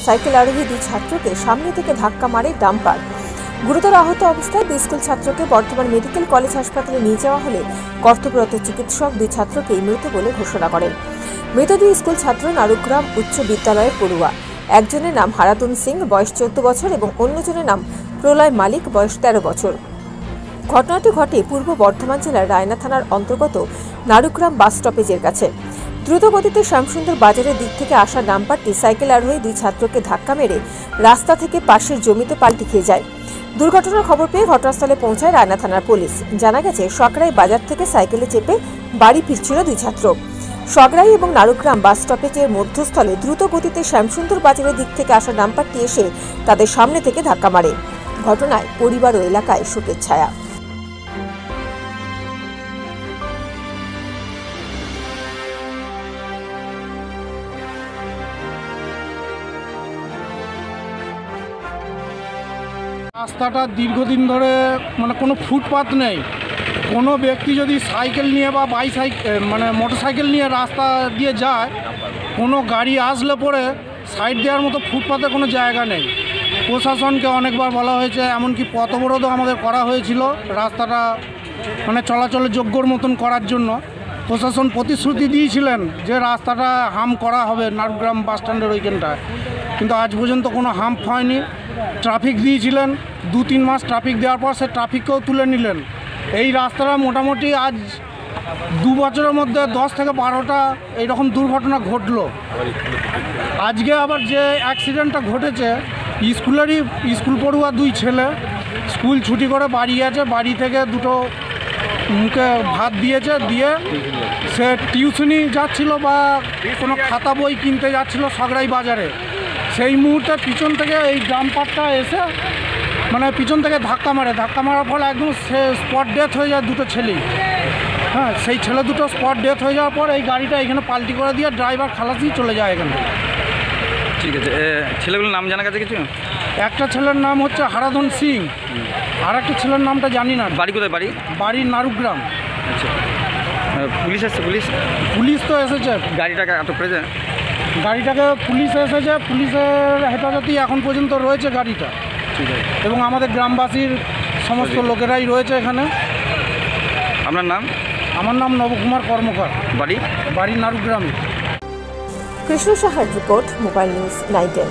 Cycle আরোহী দুই ছাত্রকে সামনে থেকে ধাক্কা মারে ডাম্পার। গুরুতর আহত অবস্থায় দুই স্কুল ছাত্রকে বর্ধমান মেডিকেল কলেজ হাসপাতালে নিয়ে যাওয়া হলে কর্তব্যরত চিকিৎসক দুই ছাত্রকেই মৃত বলে ঘোষণা করেন। মৃত দুই স্কুল ছাত্র নারুগ্রাম উচ্চ বিদ্যালয়ের পড়ুয়া। একজনের নাম হারাদুন সিং, বয়স 14 বছর এবং অন্যজনের নাম প্রলয় মালিক, বয়স 13 বছর। ঘটনাটি ঘটে পূর্ব বর্ধমান জেলার রায়না থানার অন্তর্গত নারুগ্রাম বাস স্টপেজের কাছে। দ্রুতগতিতে শ্যামসুন্দর বাজারের দিক থেকে আসা ডাম্পারটি সাইকেল আরোহী দুই ছাত্রকে ধাক্কা মেরে রাস্তা থেকে পাশের জমিতে পাল্টি খেয়ে যায়। দুর্ঘটনার খবর পেয়ে ঘটনাস্থলে পৌঁছায় রায়না থানার পুলিশ। জানা গেছে, সকরাই বাজার থেকে সাইকেলে চেপে বাড়ি ফিরছিল দুই ছাত্র। সকরাই এবং নারুগ্রাম বাস স্টপেজের মধ্যস্থলে দ্রুত গতিতে শ্যামসুন্দর বাজারের দিক থেকে আসা ডাম্পারটি এসে তাদের সামনে থেকে ধাক্কা মারে। ঘটনায় পরিবার ও এলাকায় শোকের ছায়া। রাস্তাটা দীর্ঘদিন ধরে কোনো ফুটপাথ নেই। কোনো ব্যক্তি যদি সাইকেল নিয়ে বা মোটরসাইকেল নিয়ে রাস্তা দিয়ে যায়, কোনো গাড়ি আসলে পরে সাইড দেওয়ার মতো ফুটপাথে কোনো জায়গা নেই। প্রশাসনকে অনেকবার বলা হয়েছে, এমনকি পথ অবরোধও আমাদের করা হয়েছিল রাস্তাটা চলাচলের যোগ্যর মতন করার জন্য। প্রশাসন প্রতিশ্রুতি দিয়েছিলেন যে রাস্তাটা হাম করা হবে নারুগ্রাম বাস স্ট্যান্ডের ওইখানটায়, কিন্তু আজ পর্যন্ত কোনো হাম্প হয়নি। ট্রাফিক দিয়েছিলেন, 2-3 মাস ট্রাফিক দেওয়ার পর সে ট্রাফিককেও তুলে নিলেন। এই রাস্তাটা মোটামুটি আজ 2 বছরের মধ্যে 10 থেকে 12টা এইরকম দুর্ঘটনা ঘটলো। আজকে আবার যে অ্যাক্সিডেন্টটা ঘটেছে, স্কুল পড়ুয়া 2 ছেলে স্কুল ছুটি করে বাড়ি গেছে, বাড়ি থেকে দুটো মুখে ভাত দিয়েছে, দিয়ে সে টিউশনি যাচ্ছিল বা কোনো খাতা বই কিনতে যাচ্ছিল সকরাই বাজারে। সেই মুহূর্তে পিছন থেকে এই ডাম্পারটা এসে পিছন থেকে ধাক্কা মারার ফলে একদম সে স্পট ডেথ হয়ে যায় দুটো ছেলেই। হ্যাঁ, সেই ছেলে দুটো স্পট ডেথ হয়ে যাওয়ার পর এই গাড়িটা এখানে পাল্টি করে দিয়ে ড্রাইভার খালাসি চলে যায় এখান থেকে। ঠিক আছে, ছেলেগুলোর নাম জানা গেছে কিছু? একটা ছেলের নাম হচ্ছে হারাধন সিং, আর একটা ছেলের নামটা জানি না। বাড়ি কোথায়? বাড়ি নারুগ্রাম। আচ্ছা, পুলিশ এসছে? পুলিশ তো এসেছে। গাড়িটাকে আটক করেছে? গাড়িটাকে পুলিশ এসেছে, পুলিশের হেফাজতেই এখন পর্যন্ত রয়েছে গাড়িটা। ঠিক আছে, এবং আমাদের গ্রামবাসীর সমস্ত লোকেরাই রয়েছে এখানে। আপনার নাম? আমার নাম নবকুমার কর্মকার। বাড়ি নারুগ্রামে। কৃষ্ণ সাহার রিপোর্ট, মোবাইল নিউজ 910।